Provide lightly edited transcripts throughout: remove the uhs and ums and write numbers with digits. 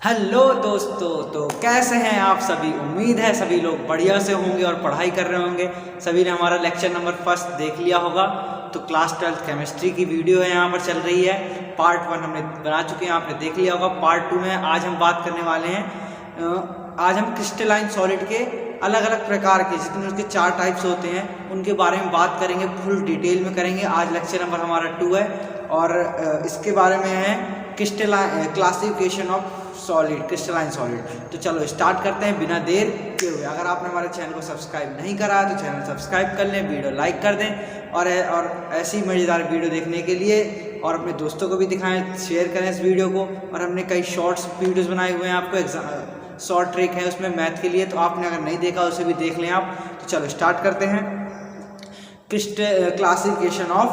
Hello दोस्तों, तो कैसे हैं आप सभी। उम्मीद है सभी लोग बढ़िया से होंगे और पढ़ाई कर रहे होंगे। सभी ने हमारा लेक्चर नंबर फर्स्ट देख लिया होगा। तो क्लास 12 केमिस्ट्री की वीडियो है यहाँ पर चल रही है। पार्ट 1 हमने बना चुके हैं, आपने देख लिया होगा। पार्ट 2 में आज हम बात करने वाले हैं। आज हम क्रिस्टलाइन सॉलिड के अलग अलग प्रकार के जितने उसके 4 टाइप्स होते हैं उनके बारे में बात करेंगे, फुल डिटेल में करेंगे। आज लेक्चर नंबर हमारा 2 है और इसके बारे में है classification of solid, crystalline solid. तो चलो स्टार्ट करते हैं बिना देर किए हुए। अगर आपने हमारे चैनल को सब्सक्राइब नहीं करा है तो चैनल सब्सक्राइब कर लें, वीडियो लाइक कर दें और ऐसी मज़ेदार वीडियो देखने के लिए और अपने दोस्तों को भी दिखाएं, शेयर करें इस वीडियो को। और हमने कई शॉर्ट्स वीडियोज़ बनाए हुए हैं आपको एग्जाम शॉर्ट ट्रिक है उसमें मैथ के लिए, तो आपने अगर नहीं देखा उसे भी देख लें आप। तो चलो स्टार्ट करते हैं क्लासिफिकेशन ऑफ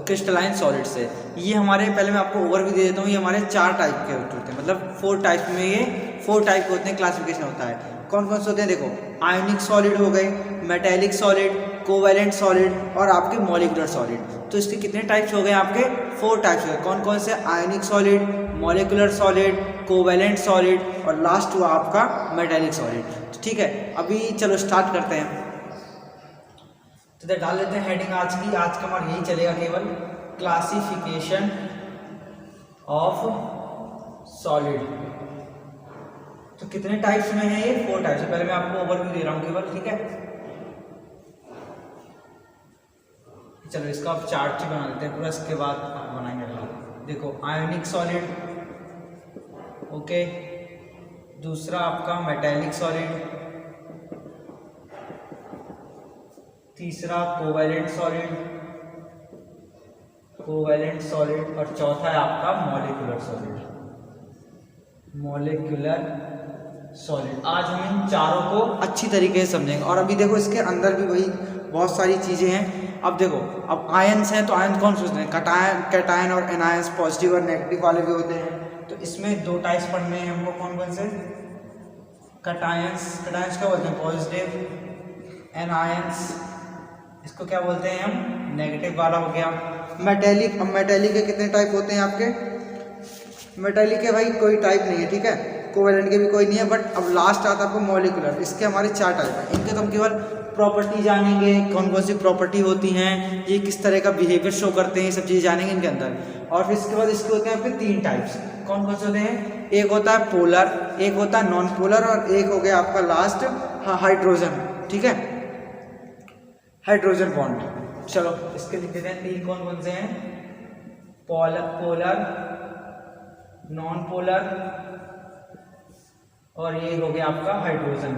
क्रिस्टलाइन सॉलिड से। ये हमारे, पहले मैं आपको ओवरव्यू दे देता हूँ। ये हमारे 4 टाइप के होते हैं, मतलब 4 टाइप में, ये 4 टाइप के होते हैं, क्लासिफिकेशन होता है। कौन कौन से होते हैं देखो, आयोनिक सॉलिड हो गए, मेटेलिक सॉलिड, कोवैलेंट सॉलिड और आपके मॉलिक्यूलर सॉलिड। तो इसके कितने टाइप्स हो गए आपके? 4 टाइप्स हो गए। कौन कौन से? Ionic solid, molecular solid, covalent solid और लास्ट हुआ आपका मेटेलिक सॉलिड। ठीक है, अभी चलो स्टार्ट करते हैं। तो डाल लेते हैं हेडिंग आज की। आज का हमारा यही चलेगा केवल, क्लासिफिकेशन ऑफ सॉलिड। तो कितने टाइप्स में है ये? 4 टाइप्स। पहले मैं आपको ओवरव्यू दे रहा हूँ केवल, ठीक है। चलो इसका आप चार्ट ही बना लेते हैं पूरा, इसके बाद बनाएंगे अगला। देखो, आयोनिक सॉलिड, ओके। दूसरा आपका मेटेलिक सॉलिड, तीसरा कोवैलेंट सॉलिड, और चौथा है आपका मॉलिक्यूलर सॉलिड। आज हम इन चारों को अच्छी तरीके से समझेंगे। और अभी देखो इसके अंदर भी वही बहुत सारी चीज़ें हैं। अब देखो, अब आयंस हैं तो आयन कौन सोचते हैं? कैटायन और एनायंस, पॉजिटिव और नेगेटिव वाले भी होते हैं। तो इसमें 2 टाइप्स पढ़ने हैं हमको। कौन कौन से? कैटायंस क्या बोलते हैं? पॉजिटिव। एनायंस इसको क्या बोलते हैं हम? नेगेटिव वाला हो गया। मेटेलिक, अब मेटेलिक के कितने टाइप होते हैं आपके? मेटेलिक के भाई कोई टाइप नहीं है, ठीक है। कोवैलेंट के भी कोई नहीं है, बट अब लास्ट आता है आपको मॉलिक्यूलर। इसके हमारे 4 टाइप हैं। इनके तो हम केवल प्रॉपर्टी जानेंगे, कौन कौन सी प्रॉपर्टी होती हैं, ये किस तरह का बिहेवियर शो करते हैं, ये सब चीज़ जानेंगे इनके अंदर। और फिर इसके बाद इसके होते हैं आपके 3 टाइप्स। कौन कौन से होते हैं? एक होता है पोलर, एक होता है नॉन पोलर और एक हो गया आपका लास्ट हाइड्रोजन, ठीक है, हाइड्रोजन बॉन्ड। चलो इसके लिख देते हैं 3 कौन कौन से हैं? पोलर, नॉन पोलर और ये हो गया आपका हाइड्रोजन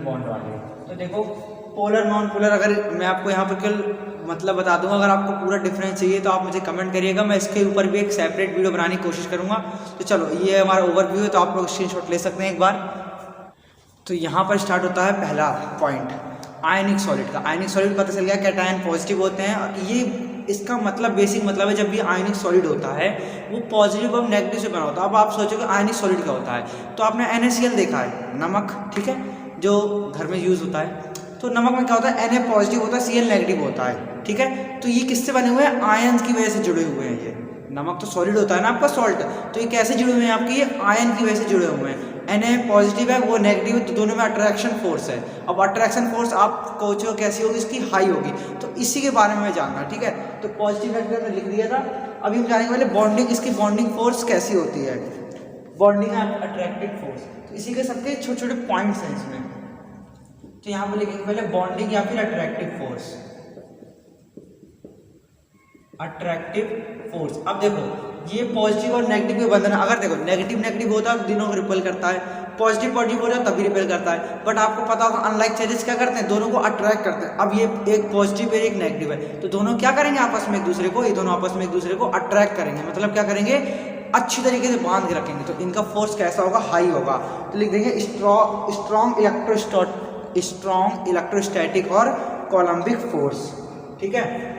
बॉन्ड वाले। तो देखो, पोलर नॉन पोलर, अगर मैं आपको यहाँ पर केवल मतलब बता दूंगा, अगर आपको पूरा डिफरेंस चाहिए तो आप मुझे कमेंट करिएगा, मैं इसके ऊपर भी एक सेपरेट वीडियो बनाने की कोशिश करूंगा। तो चलो, ये हमारा ओवरव्यू है, तो आप लोग स्क्रीनशॉट ले सकते हैं एक बार। तो यहाँ पर स्टार्ट होता है पहला पॉइंट आयनिक सॉलिड का। आयनिक सॉलिड पता चल गया कैटायन पॉजिटिव होते हैं। और ये इसका मतलब, बेसिक मतलब है, जब भी आयनिक सॉलिड होता है वो पॉजिटिव और नेगेटिव से बना होता है। अब आप सोचोगे आयनिक सॉलिड क्या होता है, तो आपने NaCl देखा है, नमक, ठीक है, जो घर में यूज़ होता है। तो नमक में क्या होता है? Na पॉजिटिव होता है, Cl नेगेटिव होता है, ठीक है। तो ये किससे बने हुए हैं? आयन की वजह से जुड़े हुए हैं। ये नमक तो सॉलिड होता है ना आपका, सॉल्ट, तो ये कैसे जुड़े हुए हैं आपके? ये आयन की वजह से जुड़े हुए हैं। Na पॉजिटिव है, वो नेगेटिव है, तो दोनों में अट्रैक्शन फोर्स है। अब अट्रैक्शन फोर्स आप सोचो कैसी होगी? इसकी हाई होगी। तो इसी के बारे में जानना, ठीक है। तो पॉजिटिव नेगेटिव में लिख दिया था। अभी हम जानेंगे पहले बॉन्डिंग, इसकी बॉन्डिंग फोर्स कैसी होती है, बॉन्डिंग अट्रैक्टिव फोर्स। तो इसी के सबके छोटे छोटे पॉइंट्स हैं इसमें। तो यहाँ पर लिखेंगे पहले बॉन्डिंग या फिर अट्रैक्टिव फोर्स। अब देखो, ये पॉजिटिव और नेगेटिव के बंधन। अगर देखो नेगेटिव होता है तो दोनों को रिपेल करता है, पॉजिटिव हो जाए तभी रिपेल करता है। बट आपको पता होगा अनलाइक चार्जेस क्या करते हैं? दोनों को अट्रैक्ट करते हैं। अब ये एक पॉजिटिव है एक नेगेटिव है, तो दोनों क्या करेंगे आपस में एक दूसरे को? ये दोनों आपस में एक दूसरे को अट्रैक्ट करेंगे, मतलब क्या करेंगे? अच्छी तरीके से बांध के रखेंगे। तो इनका फोर्स कैसा होगा? हाई होगा। तो लिख देंगे स्ट्रॉन्ग इलेक्ट्रोस्टैटिक और कोलम्बिक फोर्स, ठीक है।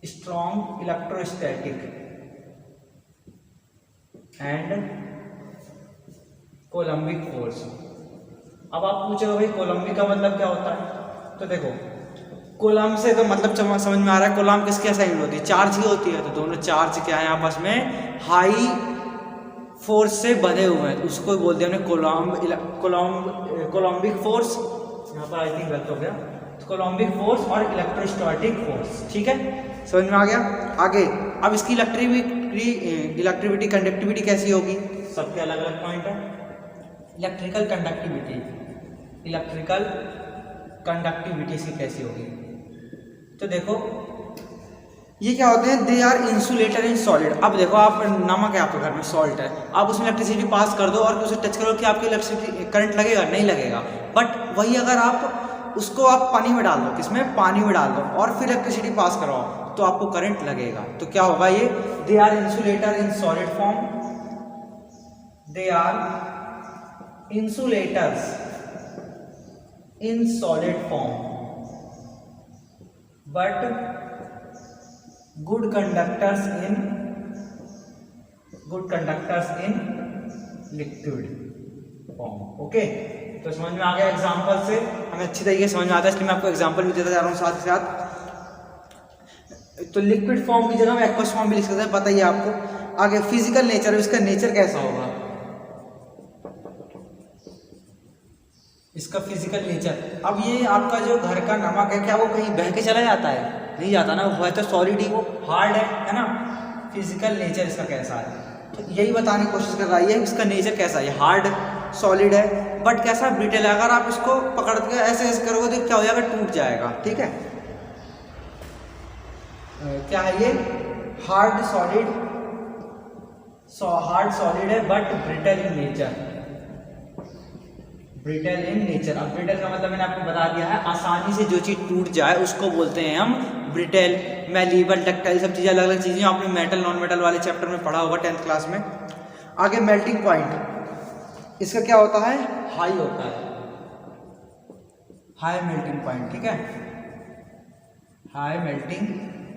Strong electrostatic and coulombic force. अब आप पूछोगे भाई कोलम्बिक का मतलब क्या होता है? तो देखो, कोलम से तो मतलब समझ में आ रहा है, कोलम किसके असाइन होती है, चार्ज ही होती है, तो दोनों चार्ज क्या है आपस में हाई फोर्स से बंधे हुए हैं, उसको बोलते हैं कोलम्बिक फोर्स। यहाँ पर आई थिंक गलत हो गया, कोलम्बिक फोर्स और इलेक्ट्रोस्टैटिक फोर्स। ठीक है, समझ में आ गया। आगे अब इसकी इलेक्ट्रिविटी कंडक्टिविटी कैसी होगी, सबके अलग अलग पॉइंट है। इलेक्ट्रिकल कंडक्टिविटी इसकी कैसी होगी, तो देखो ये क्या होते हैं, they are insulator in solid. अब देखो आप नमक है आपके घर में, सॉल्ट है, आप उसमें इलेक्ट्रिसिटी पास कर दो और उसे टच करो, कि आपकी इलेक्ट्रिसिटी करंट लगेगा, नहीं लगेगा। बट वही अगर आप उसको आप पानी में डाल दो, किसमें, पानी में डाल दो, और फिर इलेक्ट्रिसिटी पास करवाओ, तो आपको करंट लगेगा। तो क्या होगा ये, they are insulator in solid form, they are insulators in solid form but good conductors in liquid form। Okay, तो समझ में आ गया, एग्जांपल से हमें अच्छी तरीके से समझ में आता है, इसलिए मैं आपको एग्जांपल भी देता जा रहा हूँ साथ ही साथ। तो लिक्विड फॉर्म की जगह हम एक्वस फॉर्म भी लिख सकते हैं, पता ही है आपको। आगे फिजिकल नेचर, इसका नेचर कैसा होगा, इसका फिजिकल नेचर। अब ये आपका जो घर का नमक है, क्या वो कहीं बह के चला जाता है, नहीं जाता ना, वो है तो सॉलिड ही, वो हार्ड है ना। फिजिकल नेचर इसका कैसा है, तो यही बताने की कोशिश कर रहा है, इसका नेचर कैसा है, हार्ड सॉलिड है, बट कैसा ब्रिटल है। अगर आप इसको पकड़ के ऐसे ऐसे करोगे तो क्या हो जाएगा, टूट जाएगा। ठीक है, क्या है ये, हार्ड सॉलिड है but brittle in nature, brittle in nature. अब ब्रिटल का मतलब मैंने आपको बता दिया है, आसानी से जो चीज़ टूट जाए उसको बोलते हैं हम ब्रिटल, मैलीबल, डक्टाइल, सब चीज़ें अलग अलग चीज़ें आपने मेटल नॉन मेटल वाले चैप्टर में पढ़ा होगा 10th क्लास में। आगे मेल्टिंग पॉइंट, इसका क्या होता है, हाई होता है, हाई मेल्टिंग पॉइंट। ठीक है, हाई मेल्टिंग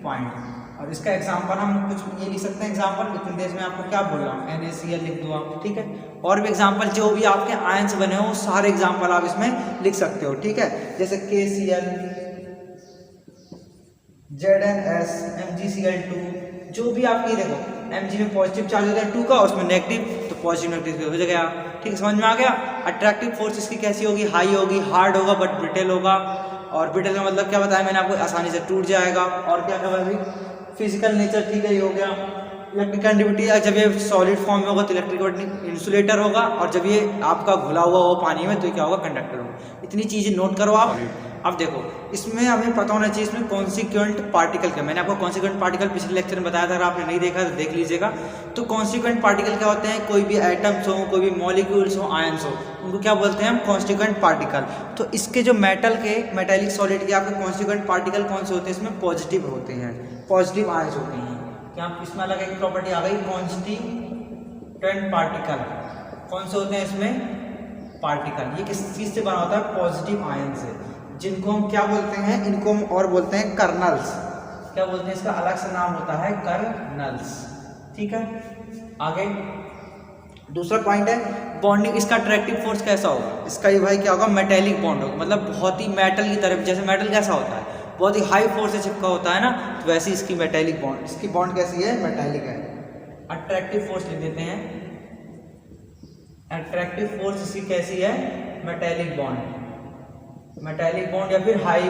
पॉइंट। और इसका एग्जांपल हम कुछ ये लिख सकते हैं, एग्जांपल इतनी देर में आपको क्या बोल रहा हूँ, NaCl लिख दो आप। ठीक है, और भी एग्जांपल जो भी आपके आयंस बने हो सारे एग्जांपल आप इसमें लिख सकते हो। ठीक है, जैसे KCl, ZnS, MgCl2, जो भी आपकी देखो Mg में पॉजिटिव चार्ज होता है 2 का, उसमें नेगेटिव, तो पॉजिटिव नेगेटिव हो जाएगा। ठीक है, समझ में आ गया। अट्रैक्टिव फोर्स इसकी कैसी होगी, हाई होगी, हार्ड होगा बट ब्रिटल होगा। और ब्रिटल का मतलब क्या बताया मैंने आपको, आसानी से टूट जाएगा। और क्या कहा भाई, फिजिकल नेचर, ठीक है, ये हो गया। इलेक्ट्रिक कंडक्टिविटी, जब ये सॉलिड फॉर्म में होगा तो इलेक्ट्रिक इंसुलेटर होगा, और जब ये आपका घुला हुआ हो पानी में तो क्या होगा, कंडक्टर होगा। इतनी चीज़ें नोट करो आप। अब देखो इसमें हमें पता होना चाहिए इसमें कॉन्सिक्वेंट पार्टिकल क्या, मैंने आपको कॉन्सिक्वेंट पार्टिकल पिछले लेक्चर में बताया था, अगर आपने नहीं देखा तो देख लीजिएगा। तो कॉन्सिक्वेंट पार्टिकल क्या होते हैं, कोई भी एटम्स हो, कोई भी मॉलिक्यूल्स हो, आयंस हो, उनको क्या बोलते हैं हम, कॉन्सिक्वेंट पार्टिकल। तो इसके जो मेटेलिक सॉलिड के आपके कॉन्सिक्वेंट पार्टिकल कौन से होते हैं, इसमें पॉजिटिव होते हैं, पॉजिटिव आयंस होते हैं। क्या इसमें अलग एक प्रॉपर्टी आ गई, कॉन्स्टिट्यूएंट पार्टिकल। कौन से होते हैं इसमें, पार्टिकल। ये किस चीज़ से बना होता है, पॉजिटिव आयन से, जिनको हम क्या बोलते हैं, इनको हम और बोलते हैं कर्नल्स। क्या बोलते हैं, इसका अलग से नाम होता है कर्नल्स। ठीक है, आगे दूसरा पॉइंट है बॉन्डिंग। इसका अट्रैक्टिव फोर्स कैसा होगा, इसका ये भाई क्या होगा, मेटेलिक बॉन्ड होगा, मतलब बहुत ही मेटल की तरफ, जैसे मेटल कैसा होता है, बहुत ही हाई फोर्स से चिपका होता है ना, तो वैसे इसकी मेटेलिक बॉन्ड, इसकी बॉन्ड कैसी है, मेटेलिक है। अट्रैक्टिव फोर्स लिख देते हैं, अट्रैक्टिव फोर्स इसकी कैसी है, मेटेलिक बॉन्ड, मेटेलिक बॉन्ड, या फिर हाई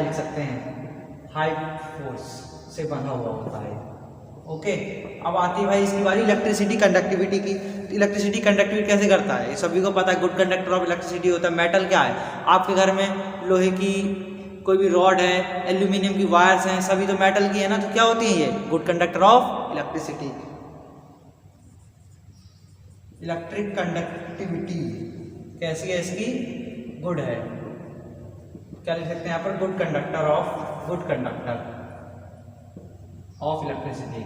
लिख सकते हैं, हाई फोर्स से बंधा हुआ होता है। ओके, अब आती है भाई इसकी बारी इलेक्ट्रिसिटी कंडक्टिविटी की। तो इलेक्ट्रिसिटी कंडक्टिविटी कैसे करता है, ये सभी को पता है, गुड कंडक्टर ऑफ इलेक्ट्रिसिटी होता है। मेटल क्या है, आपके घर में लोहे की कोई भी रॉड है, एल्यूमिनियम की वायर्स हैं, सभी तो मेटल की है ना, तो क्या होती है ये, good conductor of electricity. Electric conductivity कैसी है इसकी, गुड है। क्या लिख सकते हैं यहाँ पर, good conductor of electricity.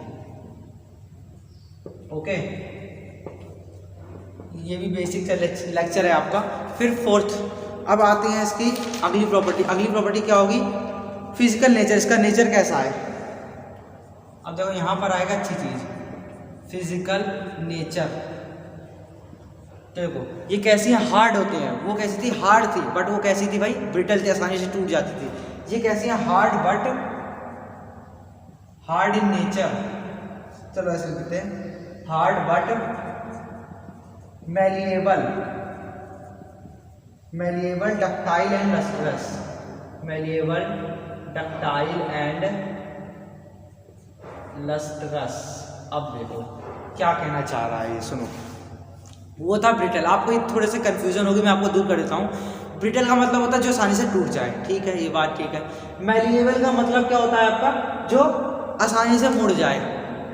Okay, ये भी बेसिक लेक्चर है आपका। फिर फोर्थ, अब आते हैं इसकी अगली प्रॉपर्टी। अगली प्रॉपर्टी क्या होगी, फिजिकल नेचर। इसका नेचर कैसा है, अब देखो यहाँ पर आएगा अच्छी चीज, फिजिकल नेचर। देखो ये कैसी है, हार्ड होते हैं, वो कैसी थी, हार्ड थी, बट वो कैसी थी भाई, ब्रिटल थी, आसानी से टूट जाती थी। ये कैसी हैं, hard but hard in nature, चलो ऐसे लिखते हैं, hard but malleable, malleable ductile and lustrous, malleable ductile and lustrous. अब देखो क्या कहना चाह रहा है ये, सुनो। वो था ब्रिटल, आपको थोड़े से कंफ्यूजन होगी, मैं आपको दूर कर देता हूँ। ब्रिटल का मतलब होता है जो आसानी से टूट जाए, ठीक है, ये बात ठीक है। मैलिएबल का मतलब क्या होता है आपका, जो आसानी से मुड़ जाए,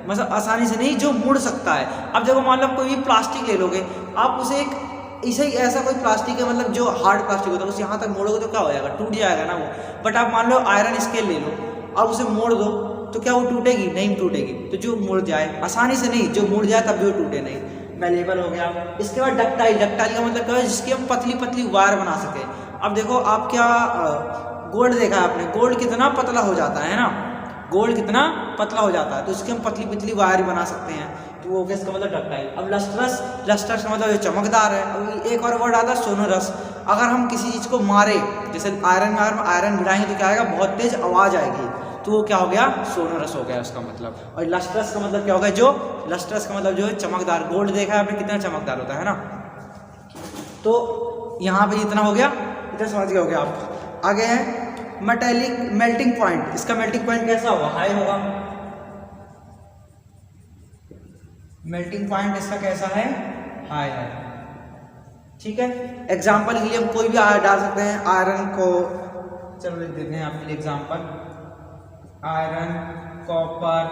मतलब आसानी से नहीं, जो मुड़ सकता है। अब देखो मान लो कोई भी प्लास्टिक ले लोगे आप, उसे एक इसे ऐसा कोई प्लास्टिक है, मतलब जो हार्ड प्लास्टिक होता है, उसे यहाँ तक मोड़ोगे तो क्या हो जाएगा, टूट जाएगा ना वो। बट आप मान लो आयरन स्केल ले लो, आप उसे मोड़ दो तो क्या वो टूटेगी, नहीं टूटेगी। तो जो मुड़ जाए, आसानी से नहीं, जो मुड़ जाए तब भी वो टूटे नहीं, मैलिएबल हो गया। इसके बाद डक्टाइल, डक्टाइल का मतलब क्या है, जिसकी हम पतली पतली वायर बना सके। अब देखो आप क्या गोल्ड देखा है आपने, गोल्ड कितना पतला हो जाता है ना, गोल्ड कितना पतला हो जाता है, तो इसकी हम पतली पतली वायर बना सकते हैं, तो वो इसका मतलब डक्टाइल। अब लस्ट्रस, लस्ट्रस का मतलब ये चमकदार है। अब एक और वर्ड आता है सोनोरस, अगर हम किसी चीज़ को मारे, जैसे आयरन में आयरन भिड़ाएंगे तो क्या आएगा, बहुत तेज आवाज़ आएगी, तो वो क्या हो गया, सोनोरस हो गया उसका मतलब। और लस्ट्रस का मतलब क्या होगा, जो लस्ट्रस का मतलब जो है चमकदार, गोल्ड देखा है आपने कितना चमकदार होता है ना। तो यहाँ पे इतना हो गया, इतना समझ गए हो गया आप। आगे है मेटेलिक मेल्टिंग पॉइंट, इसका मेल्टिंग पॉइंट कैसा होगा, हाई होगा। मेल्टिंग पॉइंट इसका कैसा है, हाई है, ठीक है। एग्जाम्पल के लिए हम कोई भी डाल सकते हैं, आयरन को, चलो लिख देते हैं आपके लिए एग्जाम्पल, आयरन, कॉपर,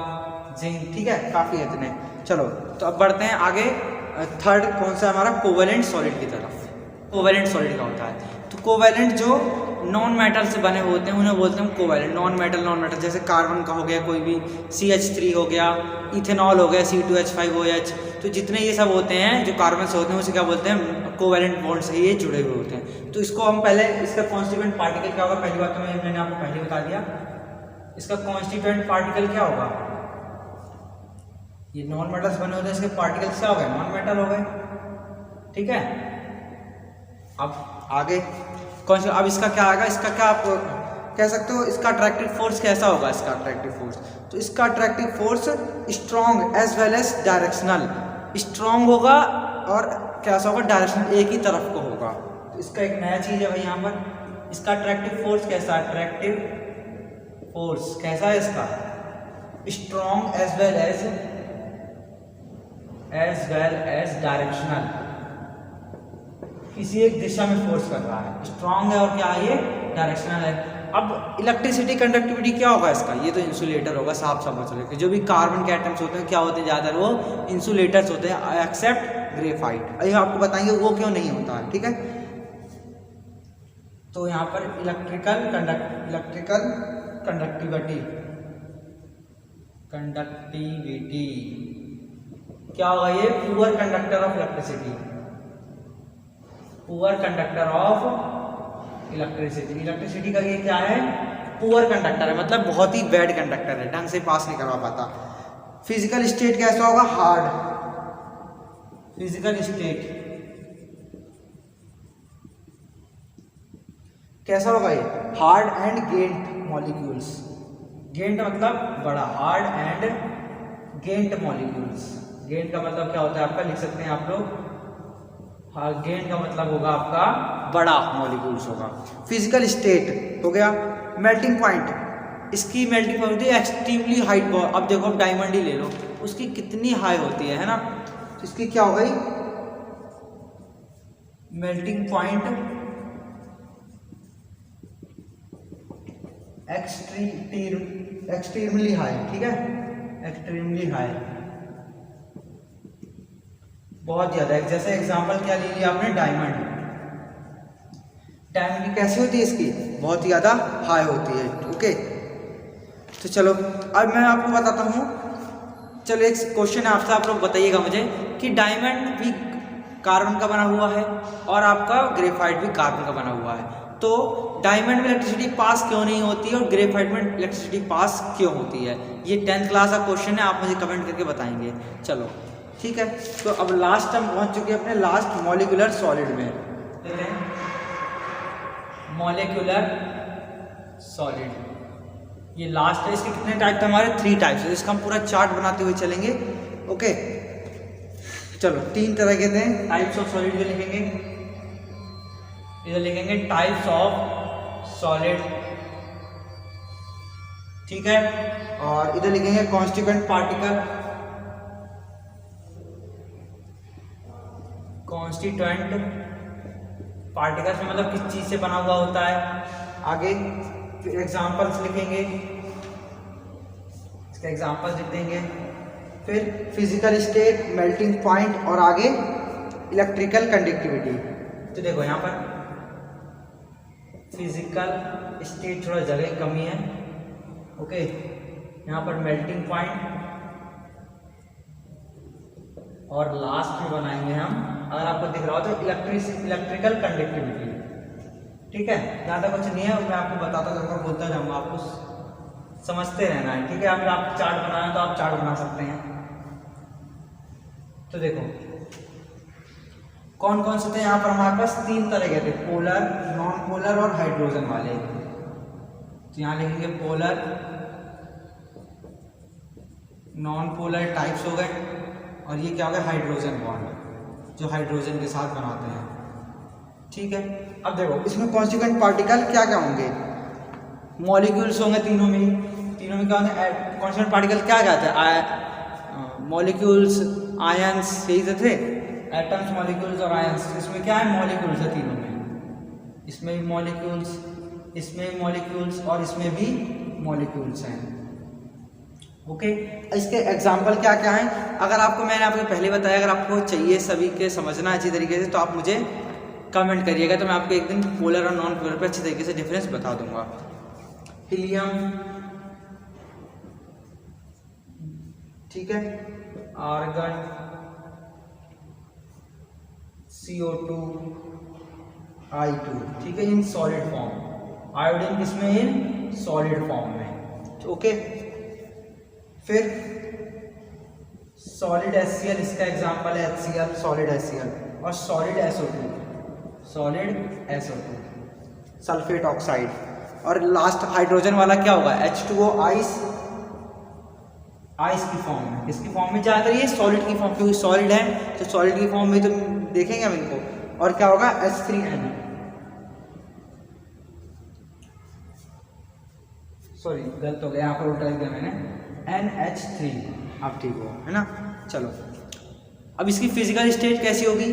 जिंक, ठीक है, काफ़ी है इतने। चलो तो अब बढ़ते हैं आगे, थर्ड कौन सा हमारा, कोवेलेंट सॉलिड की तरफ। कोवेलेंट सॉलिड का होता है, तो कोवेलेंट जो नॉन मेटल से बने होते हैं उन्हें बोलते हैं कोवेलेंट। नॉन मेटल जैसे कार्बन का हो गया, कोई भी CH3 हो गया, इथेनॉल हो गया, C2H5OH, तो जितने ये सब होते हैं जो कार्बन से होते हैं उसे क्या बोलते हैं, कोवेलेंट बॉन्ड से ये जुड़े हुए होते हैं। तो इसको हम पहले, इसका कॉन्स्टिट्यूएंट पार्टिकल क्या होगा, पहली बात तो मैंने आपको पहले बता दिया, इसका कॉन्स्टिट्यूएंट पार्टिकल क्या होगा, ये नॉन मेटल्स बने होते हैं, इसके पार्टिकल्स क्या हो गए, नॉन मेटल हो गए, ठीक है। अब आगे कौन सा, अब इसका क्या आएगा, इसका क्या आप कह सकते हो, इसका अट्रैक्टिव फोर्स कैसा होगा, इसका अट्रैक्टिव फोर्स, तो इसका attractive force strong as well as directional, strong होगा और कैसा होगा, डायरेक्शनल, एक ही तरफ को होगा। तो इसका एक नया चीज है भाई यहाँ पर, इसका अट्रैक्टिव फोर्स कैसा, अट्रैक्टिव फोर्स कैसा है इसका, strong as well as directional, किसी एक दिशा में फोर्स कर रहा है, स्ट्रॉन्ग है और क्या है ये, डायरेक्शनल है। अब इलेक्ट्रिसिटी कंडक्टिविटी क्या होगा इसका, ये तो इंसुलेटर होगा, साफ समझ लो। जो भी कार्बन के एटम्स होते हैं क्या होते हैं, ज़्यादातर वो इंसुलेटर्स होते हैं, एक्सेप्ट ग्रेफाइट। ये आपको बताएंगे वो क्यों नहीं होता है, ठीक है। तो यहाँ पर इलेक्ट्रिकल कंडक्टिविटी क्या होगा, ये poor conductor of electricity, poor conductor of electricity. Electricity का ये क्या है, पुअर कंडक्टर है, मतलब बहुत ही बैड कंडक्टर है, ढंग से पास नहीं करवा पाता। फिजिकल स्टेट कैसा होगा, हार्ड, फिजिकल स्टेट कैसा होगा, ये hard and giant molecules, giant मतलब बड़ा, hard and giant molecules. Giant का मतलब क्या होता है आपका, लिख सकते हैं आप लोग, हाँ, गेंट का मतलब होगा आपका बड़ा मॉलिक्यूल्स होगा। फिजिकल स्टेट हो गया। मेल्टिंग पॉइंट, इसकी मेल्टिंग पॉइंट होती है एक्सट्रीमली हाइट। अब देखो आप डायमंड ही ले लो, उसकी कितनी हाई होती है ना, तो इसकी क्या हो गई मेल्टिंग पॉइंट, एक्सट्रीमली हाई, ठीक है, एक्सट्रीमली हाई, बहुत ज़्यादा। जैसे एग्जांपल क्या ले लिया आपने, डायमंड, डायमंड की कैसी होती है, इसकी बहुत ही ज़्यादा हाई होती है, ओके। तो चलो अब मैं आपको बताता हूँ, चलो एक क्वेश्चन है आपसे, आप लोग बताइएगा मुझे कि डायमंड भी कार्बन का बना हुआ है और आपका ग्रेफाइट भी कार्बन का बना हुआ है, तो डायमंड में इलेक्ट्रिसिटी पास क्यों नहीं होती है और ग्रेफाइट में इलेक्ट्रिसिटी पास क्यों होती है? ये 10th क्लास का क्वेश्चन है, आप मुझे कमेंट करके बताएंगे। चलो ठीक है, तो अब लास्ट हम पहुंच चुके हैं अपने लास्ट मॉलिक्यूलर सॉलिड में। Molecular solid. ये लास्ट है। इसके कितने टाइप थे हमारे? 3 टाइप्स है। इसका हम पूरा चार्ट बनाते हुए चलेंगे। ओके चलो 3 तरह के थे टाइप्स ऑफ सॉलिड जो लिखेंगे, इधर लिखेंगे टाइप्स ऑफ सॉलिड, ठीक है, और इधर लिखेंगे कॉन्स्टिट्यूएंट पार्टिकल, कॉन्स्टिट्यूएंट पार्टिकल्स में मतलब किस चीज से बना हुआ होता है। आगे फिर एग्जांपल्स लिखेंगे, इसके एग्जांपल्स लिख देंगे, फिर फिजिकल स्टेट, मेल्टिंग पॉइंट और आगे इलेक्ट्रिकल कंडक्टिविटी। तो देखो यहाँ पर फिजिकल स्टेट थोड़ा जगह की कमी है। ओके यहाँ पर मेल्टिंग पॉइंट और लास्ट में बनाएंगे हम, अगर आपको दिख रहा हो तो इलेक्ट्रिकल कंडक्टिविटी, ठीक है। ज़्यादा कुछ नहीं है, मैं आपको बताता जाऊँगा, बोलता जाऊँगा, आपको समझते रहना है, ठीक है। अगर आप चार्ट बनाना तो आप चार्ट बना सकते हैं। तो देखो कौन कौन से थे यहाँ पर हमारे पास? 3 तरह के थे, पोलर, नॉन पोलर और हाइड्रोजन वाले। तो यहाँ लिखेंगे पोलर, नॉन पोलर टाइप्स हो गए, और ये क्या हो गया? हाइड्रोजन बॉन्ड, जो हाइड्रोजन के साथ बनाते हैं, ठीक है। अब देखो इसमें कॉन्स्टिट्यूएंट पार्टिकल क्या क्या होंगे? मॉलिक्यूल्स होंगे तीनों में क्या होंगे? कॉन्स्टिट्यूएंट पार्टिकल क्या कहते हैं? मॉलिक्यूल्स, आयंस, यही तो थे, एटम्स, मॉलिक्यूल्स और आयंस। इसमें क्या है? मॉलिक्यूल्स है तीनों में, इसमें भी मॉलिक्यूल्स, इसमें भी मॉलिक्यूल्स और इसमें भी मॉलिक्यूल्स हैं। ओके इसके एग्जाम्पल क्या क्या हैं? अगर आपको, मैंने आपको पहले बताया, अगर आपको चाहिए सभी के समझना अच्छी तरीके से तो आप मुझे कमेंट करिएगा, तो मैं आपको एक दिन पोलर और नॉन पोलर पर अच्छी तरीके से डिफरेंस बता दूंगा। हीलियम, ठीक है, आर्गन, CO2, I2, ठीक है, इन सॉलिड फॉर्म। आयोडीन किसमें? इन सॉलिड फॉर्म में। ओके फिर सॉलिड HCl, इसका एग्जांपल है HCl, सॉलिड HCl, और सॉलिड SO2, सल्फेट ऑक्साइड, और लास्ट हाइड्रोजन वाला क्या होगा? H2O, आइस की फॉर्म में। किसकी फॉर्म में? ज़्यादातर ये सॉलिड की फॉर्म, क्योंकि सॉलिड है तो सॉलिड की फॉर्म में तो देखेंगे हम इनको। और क्या होगा? H3N, सॉरी गलत हो गया, यहाँ पर उल्टा लिख दिया मैंने, NH3, आप ठीक हो, है ना। चलो अब इसकी फिजिकल स्टेट कैसी होगी?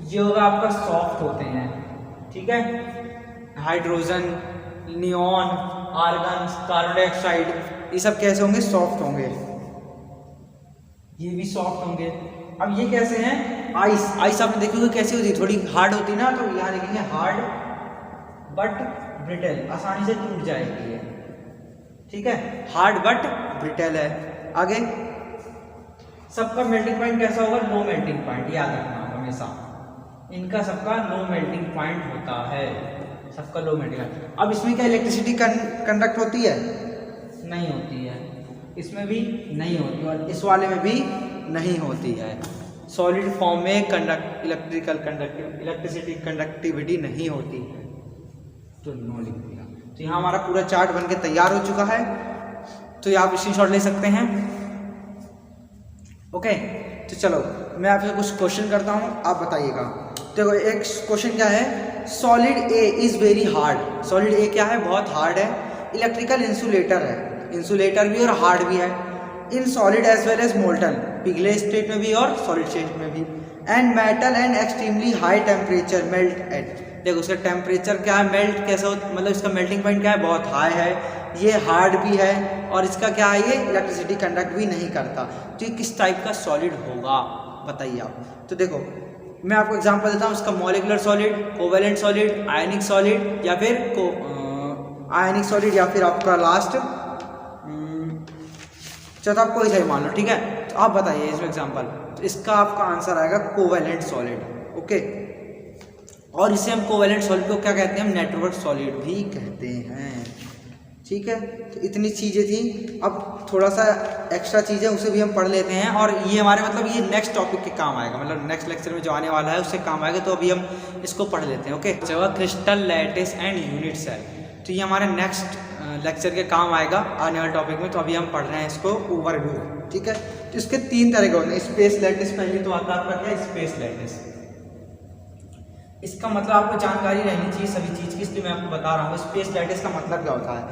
ये होगा आपका सॉफ्ट होते हैं, ठीक है। Hydrogen, neon, argon, carbon dioxide, ये सब कैसे होंगे? सॉफ्ट होंगे, ये भी सॉफ्ट होंगे। अब ये कैसे हैं? आइस आपने देखी होगी कैसी होती है? थोड़ी हार्ड होती ना, तो यहाँ लिखेंगे हार्ड बट ब्रिटल, आसानी से टूट जाएगी ये, ठीक है। हार्ड बट ब्रिटल है। आगे सबका मेल्टिंग पॉइंट कैसा होगा? लो मेल्टिंग पॉइंट, याद रखना हमेशा, इनका सबका लो मेल्टिंग पॉइंट होता है, सबका लो मेल्टिंग पॉइंट। अब इसमें क्या इलेक्ट्रिसिटी कंडक्ट होती है? नहीं होती है, इसमें भी नहीं होती, और इस वाले में भी नहीं होती है। सॉलिड फॉर्म में इलेक्ट्रिसिटी कंडक्टिविटी नहीं होती है, तो नो लिख दिया। तो यहाँ हमारा पूरा चार्ट बनके तैयार हो चुका है, तो ये आप स्क्रीनशॉट ले सकते हैं। ओके तो चलो मैं आपसे कुछ क्वेश्चन करता हूँ, आप बताइएगा। देखो एक क्वेश्चन क्या है? Solid A is very hard. Solid A क्या है? बहुत हार्ड है। इलेक्ट्रिकल इंसुलेटर है, इंसुलेटर भी और हार्ड भी है। In solid as well as molten, पिघले स्टेट में भी और सॉलिड स्टेट में भी। And metal and extremely high temperature melt at. देखो उसका टेम्परेचर क्या है, मेल्ट कैसा हो, मतलब इसका मेल्टिंग पॉइंट क्या है? बहुत हाई है। ये हार्ड भी है और इसका क्या है? ये इलेक्ट्रिसिटी कंडक्ट भी नहीं करता। तो ये किस टाइप का सॉलिड होगा बताइए आप। तो देखो मैं आपको एग्जांपल देता हूँ उसका। मॉलिकुलर सॉलिड, कोवेलेंट सॉलिड, आयनिक सॉलिड, या फिर आयनिक सॉलिड, या फिर आपका लास्ट चौथा, आप कोई सही मान लो, ठीक है। तो आप बताइए इसमें एग्जांपल। तो इसका आपका आंसर आएगा कोवेलेंट सॉलिड। ओके और इसे हम कोवेलेंट सॉलिड को क्या कहते हैं? हम नेटवर्क सॉलिड भी कहते हैं, ठीक है। तो इतनी चीज़ें थी। अब थोड़ा सा एक्स्ट्रा चीज़ें उसे भी हम पढ़ लेते हैं, और ये हमारे मतलब ये नेक्स्ट टॉपिक के काम आएगा, मतलब नेक्स्ट लेक्चर में जो आने वाला है उससे काम आएगा। तो अभी हम इसको पढ़ लेते हैं। Okay crystal lattice and unit cell. तो ये हमारे नेक्स्ट लेक्चर के काम आएगा आने वाले टॉपिक में। तो अभी हम पढ़ रहे हैं इसको ओवरव्यू, ठीक है। तो इसके 3 तरह के होते हैं। स्पेस लैटिस पहले तो आता है आपका क्या, स्पेस लैटिस। इसका मतलब आपको जानकारी रहनी चाहिए सभी चीज़ की, इसलिए मैं आपको बता रहा हूँ। स्पेस लैटिस का मतलब क्या होता है,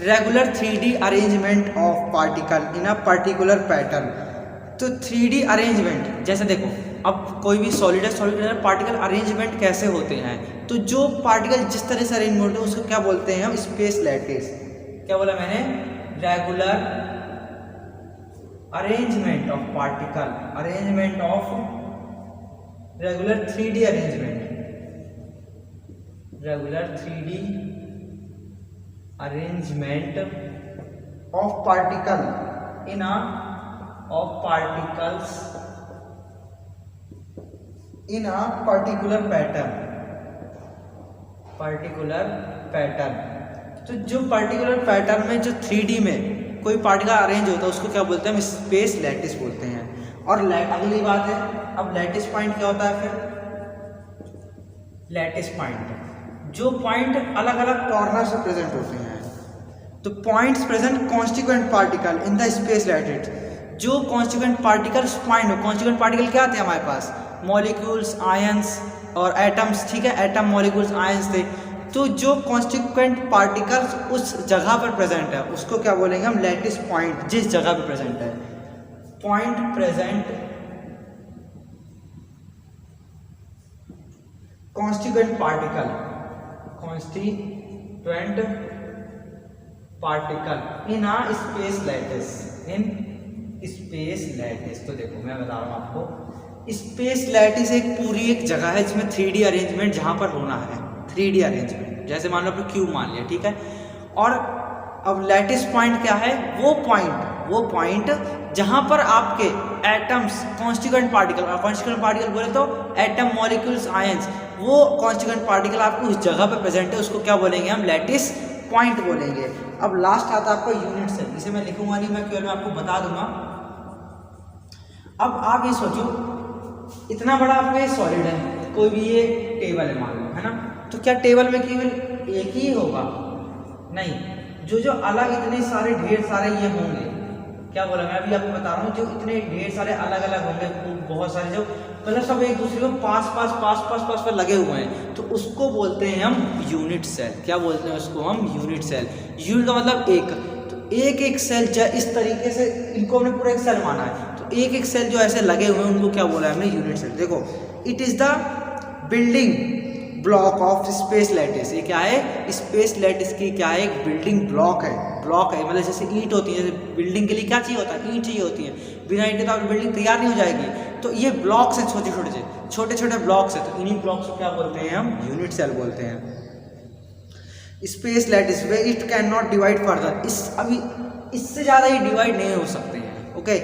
regular 3D arrangement of particle in a particular pattern. तो 3D अरेंजमेंट, जैसे देखो अब कोई भी सॉलिड है, सॉलिड में पार्टिकल अरेंजमेंट कैसे होते हैं, तो जो पार्टिकल जिस तरह से अरेंज होते हैं उसको क्या बोलते हैं हम, स्पेस लैटिस। क्या बोला मैंने, regular arrangement of particle, arrangement of regular 3D arrangement, regular 3D arrangement of particle in of particles in a particular pattern, particular pattern. तो जो पर्टिकुलर पैटर्न में जो 3D में कोई पार्टिकल अरेंज होता है उसको क्या बोलते हैं हम, स्पेस लैटिस बोलते हैं। और अगली बात है, अब लैटिस पॉइंट क्या होता है फिर, लैटिस पॉइंट जो पॉइंट अलग अलग कॉर्नर से प्रेजेंट होते हैं। तो points present constituent particle in the space lattice, जो कॉन्स्टिट्यूएंट पार्टिकल्स पॉइंट हो, कॉन्स्टिट्यूएंट पार्टिकल क्या आते हैं हमारे पास, मॉलिक्यूल्स, आयंस और एटम्स, ठीक है, एटम, मॉलिक्यूल्स, आयंस थे। तो जो कॉन्स्टिट्यूएंट पार्टिकल्स उस जगह पर प्रेजेंट है उसको क्या बोलेंगे हम, लैटिस पॉइंट, जिस जगह पर प्रेजेंट है। Point present constituent particle, constituent particle in a space lattice, in space lattice. तो देखो मैं बता रहा हूँ आपको, स्पेस लैटिस एक जगह है जिसमें 3D अरेंजमेंट जहाँ पर होना है, 3D अरेंजमेंट, जैसे मान लो आपने क्यूब मान लिया, ठीक है। और अब लैटिस पॉइंट क्या है, वो पॉइंट जहाँ पर आपके एटम्स, कॉन्स्टिट्यूएंट पार्टिकल बोले तो एटम, मॉलिक्यूल्स, आयंस, वो कॉन्स्टिट्यूएंट पार्टिकल आपको उस जगह पर प्रेजेंट है, उसको क्या बोलेंगे हम, लैटिस पॉइंट बोलेंगे। अब लास्ट आता है आपका यूनिट सेल, इसे मैं लिखूंगा नहीं, मैं केवल आपको बता दूंगा। अब आप ये सोचो, इतना बड़ा आपका ये सॉलिड है, कोई भी ये टेबल है मान लो, है ना, तो क्या टेबल में केवल एक ही होगा, नहीं, जो अलग इतने सारे ढेर सारे ये होंगे, क्या बोला मैं अभी आपको बता रहा हूँ, जो इतने ढेर सारे अलग अलग होंगे, बहुत सारे, जो मतलब सब एक दूसरे को पास पर लगे हुए हैं, तो उसको बोलते हैं हम यूनिट सेल। क्या बोलते हैं उसको हम, यूनिट सेल। यूनिट का मतलब एक, तो एक सेल इस तरीके से, इनको हमने पूरा एक सेल माना है, तो एक सेल जो ऐसे लगे हुए हैं उनको क्या बोला है हमने, यूनिट सेल। देखो, it is the building block of space lattice. ये क्या है, स्पेस लैटिस की क्या है, एक बिल्डिंग ब्लॉक है, मतलब जैसे ईंट होती है, जैसे बिल्डिंग के लिए क्या चाहिए होता है, ईंट चाहिए होती है, बिना ईंट तो बिल्डिंग तैयार नहीं हो जाएगी। तो ये ब्लॉक्स हैं, छोटे ब्लॉक्स हैं, तो इन्हीं ब्लॉक्स को क्या बोलते हैं हम, यूनिट सेल बोलते हैं। Space lattice way it can not divide further, अभी इससे ज़्यादा ही डिवाइड नहीं हो सकते हैं, okay.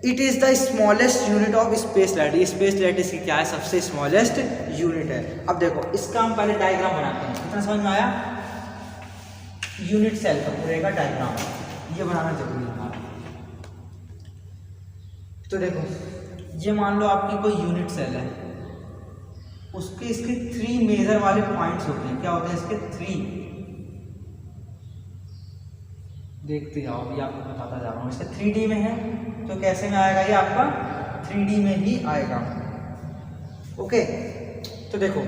It is the smallest unit of space lattice, space lattice की क्या है, सबसे स्मॉलेस्ट यूनिट है। अब देखो इसका हम पहले डायग्राम बनाते हैं, कितना समझ में आया, यूनिट सेल का पूरे का डायग्राम ये बनाना जरूरी है हमारा। तो देखो ये मान लो आपकी कोई यूनिट सेल है, उसके इसके 3 मेजर वाले पॉइंट्स होते हैं, क्या होते हैं इसके 3, देखते जाओ, अभी आपको बताता जा रहा हूँ। इसके 3D में है, तो कैसे में आएगा ये आपका, 3D में ही आएगा, ओके। तो देखो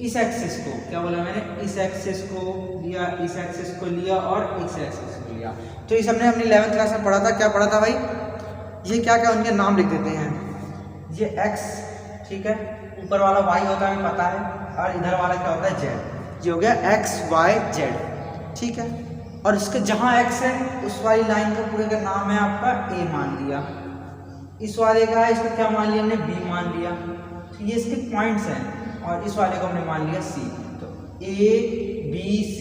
इस एक्सिस को क्या बोला मैंने, इस एक्सिस को लिया, इस एक्सिस को लिया और इस एक्सिस को लिया। तो इस हमने अपनी 11th क्लास में पढ़ा था, क्या पढ़ा था भाई, ये क्या क्या उनके नाम लिख देते हैं, ये x, ठीक है, ऊपर वाला y होता है हमें पता है, और इधर वाला क्या होता है z, ये हो गया x y z, ठीक है। और इसके जहाँ x है उस वाली लाइन का पूरे का नाम है आपका a मान लिया, इस वाले का है इसका क्या मान लिया हमने, b मान लिया, तो ये इसके पॉइंट्स हैं, और इस वाले को हमने मान लिया c, तो a b c।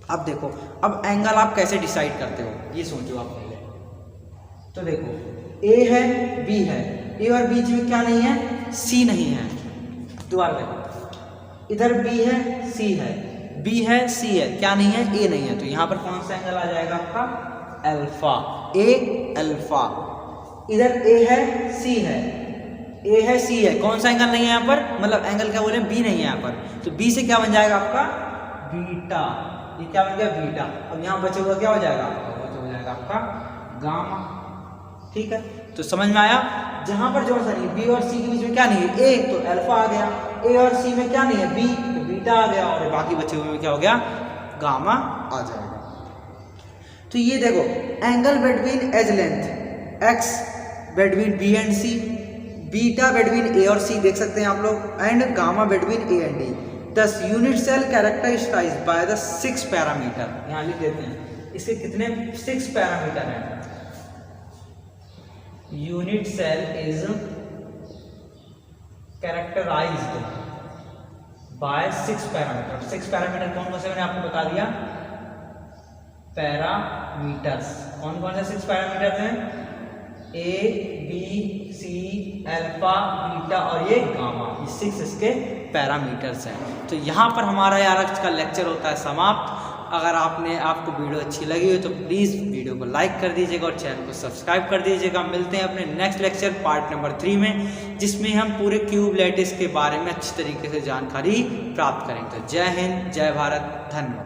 अब देखो, अब एंगल आप कैसे डिसाइड करते हो ये सोचो आप पहले। तो देखो a है b है, a और बीच में क्या नहीं है, c नहीं है, दोबारा देखो, इधर b है c है, b है c है, क्या नहीं है, a नहीं है, तो यहाँ पर कौन सा एंगल आ जाएगा आपका, अल्फा, a अल्फा। इधर a है c है, ए है, सी है, कौन सा एंगल नहीं है यहाँ पर, मतलब एंगल क्या बोले, बी नहीं है यहाँ पर, तो बी से क्या बन जाएगा आपका बीटा, ये क्या बन गया बीटा। अब यहाँ बचे हुआ क्या हो जाएगा आपका, हो जाएगा आपका गामा। ठीक है, तो समझ में आया। जहां पर जो सा नहीं, बी और सी के बीच में क्या नहीं है, ए, तो अल्फा आ गया, ए और सी में क्या नहीं है, बी, तो बीटा आ गया, और बाकी बचे हुए में क्या हो गया, गामा आ जाएगा। तो ये देखो angle between edge length X between B and C, beta between A और सी देख सकते हैं आप लोग, and gamma between A and D. दस unit cell characterized by the 6 parameter, यहाँ लिख देते हैं इसके कितने 6 पैरामीटर हैं। Unit cell is characterized by 6 parameter. 6 parameter कौन कौन से मैंने आपको बता दिया, पैरामीटर्स। कौन कौन से 6 पैरामीटर्स हैं, A B C alpha beta और ये गामा, ये 6 इसके पैरामीटर्स हैं। तो यहाँ पर हमारा यार आज का लेक्चर होता है समाप्त। अगर आपको वीडियो अच्छी लगी हो तो प्लीज़ वीडियो को लाइक कर दीजिएगा और चैनल को सब्सक्राइब कर दीजिएगा। मिलते हैं अपने नेक्स्ट लेक्चर पार्ट नंबर 3 में, जिसमें हम पूरे क्यूब लैटिस के बारे में अच्छी तरीके से जानकारी प्राप्त करेंगे। तो जय हिंद, जय भारत, धन्यवाद।